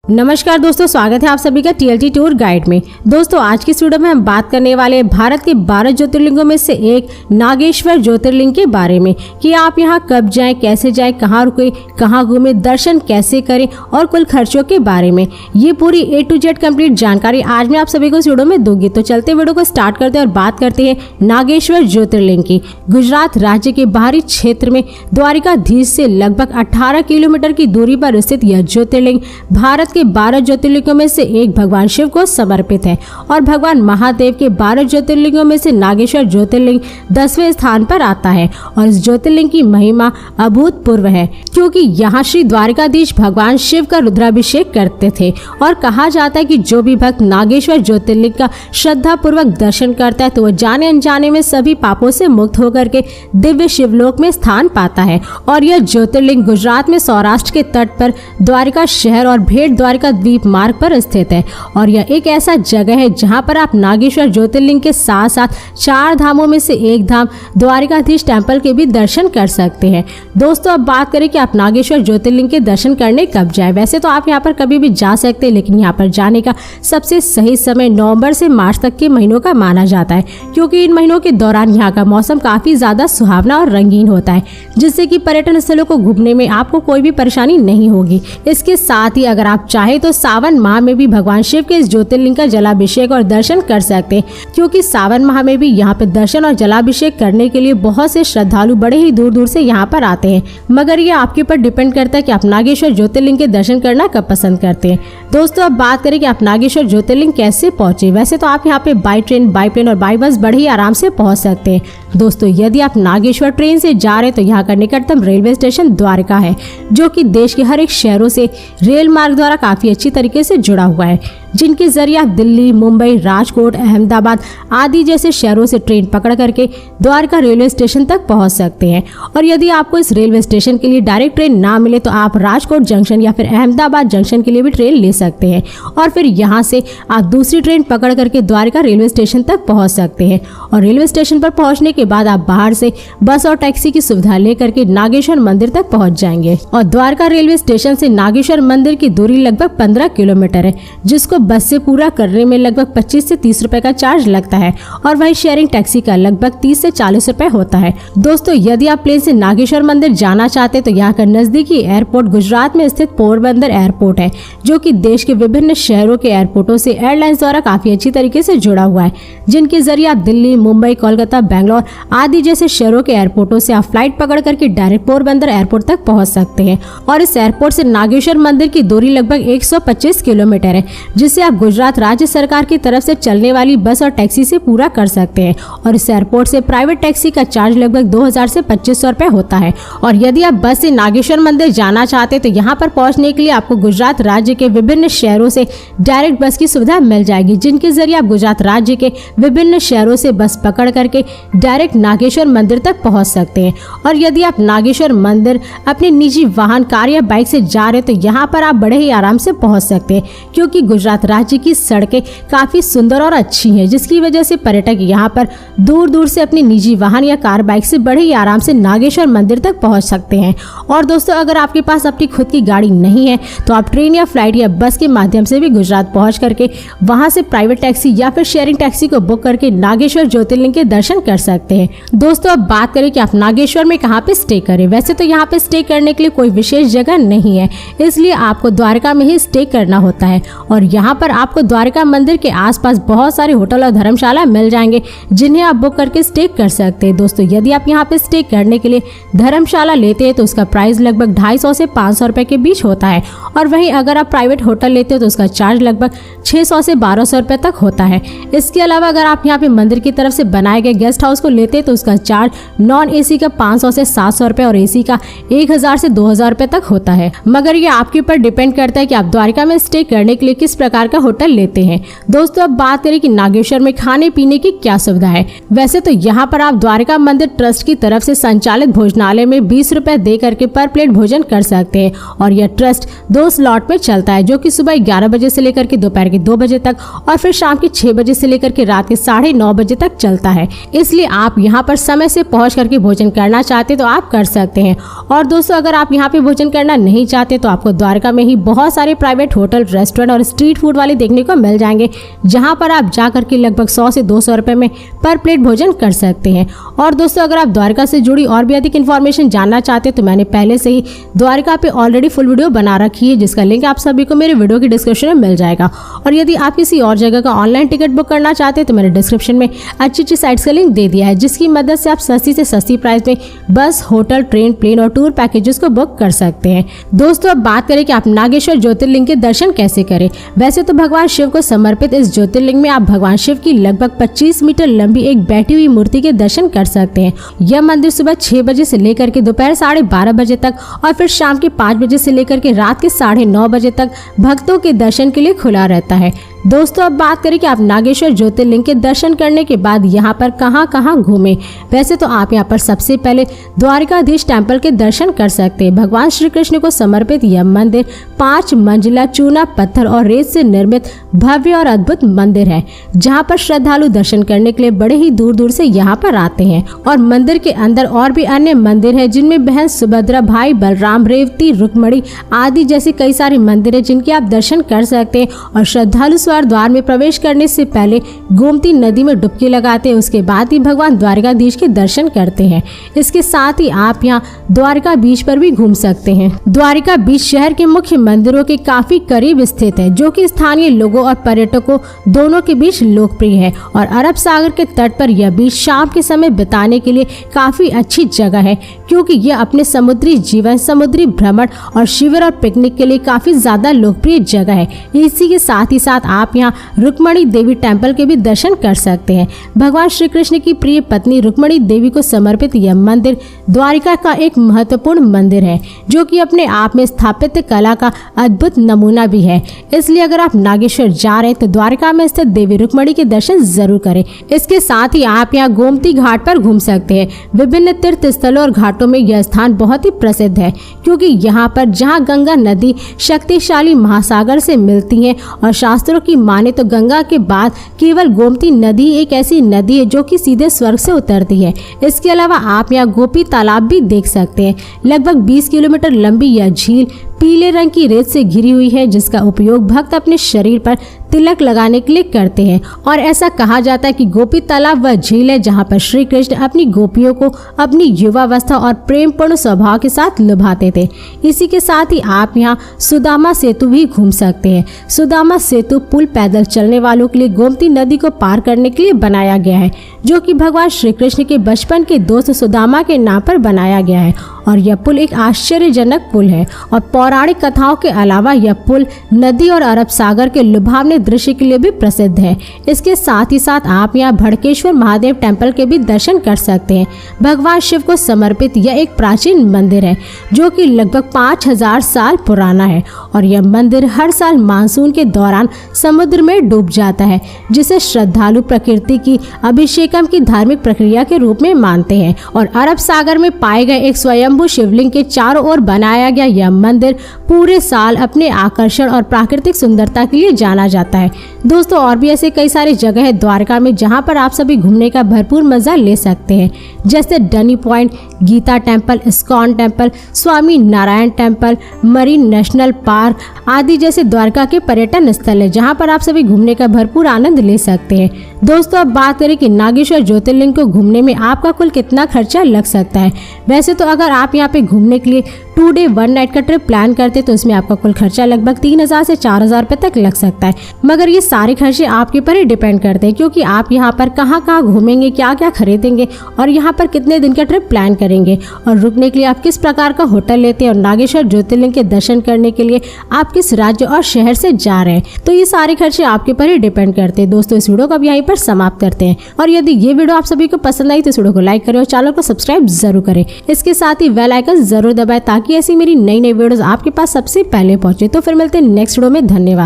नमस्कार दोस्तों, स्वागत है आप सभी का TLT टूर गाइड में। दोस्तों आज की इस वीडियो में हम बात करने वाले हैं भारत के 12 ज्योतिर्लिंगों में से एक नागेश्वर ज्योतिर्लिंग के बारे में कि आप यहां कब जाएं, कैसे जाएं, कहां रुके, कहां घूमें, दर्शन कैसे करें और कुल खर्चों के बारे में। ये पूरी A to Z कंप्लीट जानकारी आज मैं आप सभी को इस वीडियो में दूंगी। तो चलते वीडियो को स्टार्ट करते हैं और बात करते हैं नागेश्वर ज्योतिर्लिंग की। गुजरात राज्य के बाहरी क्षेत्र में द्वारिकाधीश से लगभग 18 किलोमीटर की दूरी पर स्थित यह ज्योतिर्लिंग भारत के 12 ज्योतिर्लिंगों में से एक भगवान शिव को समर्पित है और भगवान महादेव के 12 ज्योतिर्लिंगों में से नागेश्वर ज्योतिर्लिंग 10वें स्थान पर आता है। और इस ज्योतिर्लिंग की महिमा अभूतपूर्व है क्योंकि यहाँ श्री द्वारिकाधीश भगवान शिव का रुद्राभिषेक करते थे और कहा जाता है कि जो भी भक्त नागेश्वर ज्योतिर्लिंग का श्रद्धा पूर्वक दर्शन करता है तो वह जाने अनजाने में सभी पापों से मुक्त होकर के दिव्य शिवलोक में स्थान पाता है। और यह ज्योतिर्लिंग गुजरात में सौराष्ट्र के तट पर द्वारिका शहर और भेट द्वारिका द्वीप मार्ग पर स्थित है। और यह एक ऐसा जगह है जहां पर आप नागेश्वर ज्योतिर्लिंग के साथ साथ 4 धामों में से एक धाम द्वारिकाधीश टेम्पल के भी दर्शन कर सकते हैं। दोस्तों अब बात करें कि आप नागेश्वर ज्योतिर्लिंग के दर्शन करने कब जाए। वैसे तो आप यहां पर कभी भी जा सकते हैं, लेकिन यहां पर जाने का सबसे सही समय नवंबर से मार्च तक के महीनों का माना जाता है क्योंकि इन महीनों के दौरान यहाँ का मौसम काफी ज्यादा सुहावना और रंगीन होता है, जिससे कि पर्यटन स्थलों को घूमने में आपको कोई भी परेशानी नहीं होगी। इसके साथ ही अगर आप चाहे तो सावन माह में भी भगवान शिव के इस ज्योतिर्लिंग का जलाभिषेक और दर्शन कर सकते हैं क्योंकि सावन माह में भी यहाँ पे दर्शन और जलाभिषेक करने के लिए बहुत से श्रद्धालु बड़े ही दूर दूर से यहाँ पर आते हैं। मगर ये आपके ऊपर डिपेंड करता है कि आप नागेश्वर ज्योतिर्लिंग के दर्शन करना कब पसंद करते हैं। दोस्तों अब बात करें कि आप नागेश्वर ज्योतिर्लिंग कैसे पहुंचे। वैसे तो आप यहाँ पे बाई ट्रेन, बाई प्लेन और बाई बस बड़े ही आराम से पहुंच सकते हैं। दोस्तों यदि आप नागेश्वर ट्रेन से जा रहे हैं तो यहाँ का निकटतम रेलवे स्टेशन द्वारका है, जो कि देश के हर एक शहरों से रेल मार्ग द्वारा काफी अच्छी तरीके से जुड़ा हुआ है, जिनके जरिए आप दिल्ली, मुंबई, राजकोट, अहमदाबाद आदि जैसे शहरों से ट्रेन पकड़ करके द्वारका रेलवे स्टेशन तक पहुंच सकते हैं। और यदि आपको इस रेलवे स्टेशन के लिए डायरेक्ट ट्रेन ना मिले तो आप राजकोट जंक्शन या फिर अहमदाबाद जंक्शन के लिए भी ट्रेन ले सकते हैं और फिर यहाँ से आप दूसरी ट्रेन पकड़ करके द्वारका रेलवे स्टेशन तक पहुँच सकते हैं। और रेलवे स्टेशन पर पहुँचने के बाद आप बाहर से बस और टैक्सी की सुविधा लेकर के नागेश्वर मंदिर तक पहुँच जाएंगे। और द्वारका रेलवे स्टेशन से नागेश्वर मंदिर की दूरी लगभग 15 किलोमीटर है, जिसको बस से पूरा करने में लगभग 25 से 30 रुपए का चार्ज लगता है और वहीं शेयरिंग टैक्सी का लगभग 30 से 40 रुपए होता है। दोस्तों यदि आप प्लेन से नागेश्वर मंदिर जाना चाहते तो यहाँ का नजदीकी एयरपोर्ट गुजरात में स्थित पोरबंदर एयरपोर्ट है, जो कि देश के विभिन्न शहरों के एयरपोर्टों से एयरलाइंस द्वारा काफी अच्छी तरीके से जुड़ा हुआ है, जिनके जरिए आप दिल्ली, मुंबई, कोलकाता, बेंगलोर आदि जैसे शहरों के एयरपोर्टों से आप फ्लाइट पकड़ करके डायरेक्ट पोरबंदर एयरपोर्ट तक पहुंच सकते हैं। और इस एयरपोर्ट से नागेश्वर मंदिर की दूरी लगभग 125 किलोमीटर है, जिसे आप गुजरात राज्य सरकार की तरफ से चलने वाली बस और टैक्सी से पूरा कर सकते हैं। और इस एयरपोर्ट से प्राइवेट टैक्सी का चार्ज लगभग 2000 से 2500 रुपए होता है। और यदि आप बस से नागेश्वर मंदिर जाना चाहते हैं तो यहाँ पर पहुँचने के लिए आपको गुजरात राज्य के विभिन्न शहरों से डायरेक्ट बस की सुविधा मिल जाएगी, जिनके जरिए आप गुजरात राज्य के विभिन्न शहरों से बस पकड़ करके डायरेक्ट नागेश्वर मंदिर तक पहुँच सकते हैं। और यदि आप नागेश्वर मंदिर अपने निजी वाहन, कार या बाइक से जा रहे हैं तो यहाँ पर आप बड़े ही आराम से पहुँच सकते हैं क्योंकि गुजरात राज्य की सड़कें काफी सुंदर और अच्छी हैं, जिसकी वजह से पर्यटक यहाँ पर दूर दूर से अपने निजी वाहन या कार, बाइक से बड़े ही आराम से नागेश्वर मंदिर तक पहुँच सकते हैं। और दोस्तों अगर आपके पास अपनी खुद की गाड़ी नहीं है तो आप ट्रेन या फ्लाइट या बस के माध्यम से भी गुजरात पहुँच करके वहाँ से प्राइवेट टैक्सी या फिर शेयरिंग टैक्सी को बुक करके नागेश्वर ज्योतिर्लिंग के दर्शन कर सकते हैं। दोस्तों अब बात करें कि आप नागेश्वर में कहाँ पे स्टे करें। वैसे तो यहाँ पे स्टे करने के लिए कोई विशेष जगह नहीं है, इसलिए आपको द्वारका में ही स्टे करना होता है। और यहाँ पर आपको द्वारका मंदिर के आसपास बहुत सारे होटल और धर्मशाला मिल जाएंगे, जिन्हें आप बुक करके स्टे कर सकते हैं। दोस्तों यदि आप यहाँ पे स्टे करने के लिए धर्मशाला लेते हैं तो उसका प्राइस लगभग 250 से 500 रुपए के बीच होता है। और वहीं अगर आप प्राइवेट होटल लेते हो तो उसका चार्ज लगभग 600 से 1200 रुपए तक होता है। इसके अलावा अगर आप यहाँ पे मंदिर की तरफ से बनाए गए गेस्ट हाउस को लेते हैं तो उसका चार्ज नॉन AC का 500 से 700 रुपए और AC का 1000 से 2000 रुपए तक होता है। मगर ये आपके ऊपर डिपेंड करता है कि आप द्वारका में स्टे करने के लिए किस प्रकार का होटल लेते हैं। दोस्तों अब बात करें कि नागेश्वर में खाने पीने की क्या सुविधा है। वैसे तो यहाँ पर आप द्वारका मंदिर ट्रस्ट की तरफ से संचालित भोजनालय में 20 रुपए दे करके पर प्लेट भोजन कर सकते हैं। और यह ट्रस्ट 2 स्लॉट में चलता है, जो कि सुबह 11 बजे से लेकर के दोपहर के 2 बजे तक और फिर शाम के 6 बजे से लेकर के रात के 9:30 बजे तक चलता है। इसलिए आप यहाँ पर समय से पहुँच करके भोजन करना चाहते तो आप कर सकते हैं। और दोस्तों अगर आप यहाँ पे भोजन करना नहीं चाहते तो आपको द्वारका में ही बहुत सारे प्राइवेट होटल, रेस्टोरेंट और स्ट्रीट फूड वाले देखने को मिल जाएंगे, जहां पर आप जाकर के लगभग 100 से 200 रुपए में पर प्लेट भोजन कर सकते हैं। और दोस्तों, अगर आप द्वारका से जुड़ी और भी अधिक इन्फॉर्मेशन जानना चाहते हैं तो मैंने पहले से ही द्वारका पे ऑलरेडी फुल वीडियो बना रखी है, जिसका लिंक आप सभी को मेरे वीडियो की डिस्क्रिप्शन में मिल जाएगा। और यदि आप किसी और जगह का ऑनलाइन टिकट बुक करना चाहते हैं तो मैंने डिस्क्रिप्शन में अच्छी साइट्स का लिंक दे दिया है, जिसकी मदद से आप सस्ती से सस्ती प्राइस में बस, होटल, ट्रेन, प्लेन और टूर पैकेजेस को बुक कर सकते हैं। दोस्तों, अब बात करें कि आप नागेश्वर ज्योतिर्लिंग के दर्शन कैसे करें। वैसे तो भगवान शिव को समर्पित इस ज्योतिर्लिंग में आप भगवान शिव की लगभग 25 मीटर लंबी एक बैठी हुई मूर्ति के दर्शन कर सकते हैं। यह मंदिर सुबह 6 बजे से लेकर के दोपहर 12:30 बजे तक और फिर शाम के 5 बजे से लेकर के रात के 9:30 बजे तक भक्तों के दर्शन के लिए खुला रहता है। दोस्तों, अब बात करें कि आप नागेश्वर ज्योतिर्लिंग के दर्शन करने के बाद यहाँ पर कहाँ घूमें। वैसे तो आप यहाँ पर सबसे पहले द्वारिकाधीश टेम्पल के दर्शन कर सकते हैं। भगवान श्री कृष्ण को समर्पित यह मंदिर 5 मंजिला चूना, पत्थर और रेत से निर्मित भव्य और अद्भुत मंदिर है, जहाँ पर श्रद्धालु दर्शन करने के लिए बड़े ही दूर दूर से यहाँ पर आते हैं। और मंदिर के अंदर और भी अन्य मंदिर है, जिनमें बहन सुभद्रा, भाई बलराम, रेवती, रुक्मणी आदि जैसे कई सारे मंदिर है, जिनके आप दर्शन कर सकते हैं। और श्रद्धालु द्वार में प्रवेश करने से पहले गोमती नदी में डुबकी लगाते हैं, उसके बाद ही भगवान द्वारकाधीश के दर्शन करते हैं। इसके साथ ही आप यहाँ द्वारका बीच पर भी घूम सकते हैं। द्वारका बीच शहर के मुख्य मंदिरों के काफी करीब स्थित है, जो कि स्थानीय लोगों और पर्यटकों दोनों के बीच लोकप्रिय है। और अरब सागर के तट पर यह बीच शाम के समय बिताने के लिए काफी अच्छी जगह है, क्योंकि यह अपने समुद्री जीवन, समुद्री भ्रमण और शिविर और पिकनिक के लिए काफी ज्यादा लोकप्रिय जगह है। इसी के साथ ही साथ आप यहाँ रुक्मणी देवी टेम्पल के भी दर्शन कर सकते हैं। भगवान श्री कृष्ण की प्रिय पत्नी रुक्मणी देवी को समर्पित यह मंदिर द्वारिका का एक महत्वपूर्ण मंदिर है, जो कि अपने आप में स्थापत्य कला का अद्भुत नमूना भी है। इसलिए अगर आप नागेश्वर जा रहे हैं तो द्वारिका में स्थित देवी रुक्मणी के दर्शन जरूर करें। इसके साथ ही आप यहाँ गोमती घाट पर घूम सकते हैं। विभिन्न तीर्थ स्थलों और घाटों में यह स्थान बहुत ही प्रसिद्ध है, क्योंकि यहाँ पर जहाँ गंगा नदी शक्तिशाली महासागर से मिलती है और शास्त्रों की माने तो गंगा के बाद केवल गोमती नदी एक ऐसी नदी है जो कि सीधे स्वर्ग से उतरती है। इसके अलावा आप यहाँ गोपी तालाब भी देख सकते हैं। लगभग 20 किलोमीटर लंबी यह झील पीले रंग की रेत से घिरी हुई है, जिसका उपयोग भक्त अपने शरीर पर तिलक लगाने के लिए करते हैं। और ऐसा कहा जाता है कि गोपी तालाब वह झील है जहाँ पर श्री कृष्ण अपनी गोपियों को अपनी युवावस्था और प्रेमपूर्ण स्वभाव के साथ लुभाते थे। इसी के साथ ही आप यहाँ सुदामा सेतु भी घूम सकते हैं। सुदामा सेतु पुल पैदल चलने वालों के लिए गोमती नदी को पार करने के लिए बनाया गया है, जो कि भगवान श्री कृष्ण के बचपन के दोस्त सुदामा के नाम पर बनाया गया है। और यह पुल एक आश्चर्यजनक पुल है और पौराणिक कथाओं के अलावा यह पुल नदी और अरब सागर के लुभावने दृश्य के लिए भी प्रसिद्ध है। इसके साथ ही साथ आप यहाँ भड़केश्वर महादेव टेम्पल के भी दर्शन कर सकते हैं। भगवान शिव को समर्पित यह एक प्राचीन मंदिर है, जो कि लगभग 5000 साल पुराना है। और यह मंदिर हर साल मानसून के दौरान समुद्र में डूब जाता है, जिसे श्रद्धालु प्रकृति की अभिषेकम की धार्मिक प्रक्रिया के रूप में मानते हैं। और अरब सागर में पाए गए एक स्वयंभू शिवलिंग के चारों ओर बनाया गया यह मंदिर पूरे साल अपने आकर्षण और प्राकृतिक सुंदरता के लिए जाना जाता है। दोस्तों, और भी ऐसे कई सारी जगह है द्वारका में जहां पर आप सभी घूमने का भरपूर मजा ले सकते हैं, जैसे Dunny point, Gita temple, ISKCON temple, Swami Narayan temple, marine national park आदि जैसे द्वारका के पर्यटन स्थल है, जहां पर आप सभी घूमने का भरपूर आनंद ले सकते हैं। दोस्तों, अब बात करें कि नागेश्वर ज्योतिर्लिंग को घूमने में आपका कुल कितना खर्चा लग सकता है। वैसे तो अगर आप यहाँ पे घूमने के लिए 2 डे 1 नाइट का ट्रिप प्लान करते तो इसमें आपका कुल खर्चा लगभग 3000 से 4000 रुपए तक लग सकता है। मगर ये सारे खर्चे आपके पर ही डिपेंड करते हैं, क्योंकि आप यहाँ पर कहाँ घूमेंगे, क्या क्या खरीदेंगे और यहाँ पर कितने दिन का ट्रिप प्लान करेंगे और रुकने के लिए आप किस प्रकार का होटल लेते हैं और नागेश्वर ज्योतिर्लिंग के दर्शन करने के लिए आप किस राज्य और शहर से जा रहे हैं, तो ये सारे खर्चे आपके पर ही डिपेंड करते हैं। दोस्तों, इस वीडियो को अब यहीं पर समाप्त करते हैं और यदि ये वीडियो आप सभी को पसंद आई तो इस वीडियो को लाइक करें और चैनल को सब्सक्राइब जरूर करें। इसके साथ ही बेल आइकन जरूर दबाएं ताकि ऐसी मेरी नई वीडियोस आपके पास सबसे पहले पहुंचे। तो फिर मिलते हैं नेक्स्ट वीडियो में। धन्यवाद।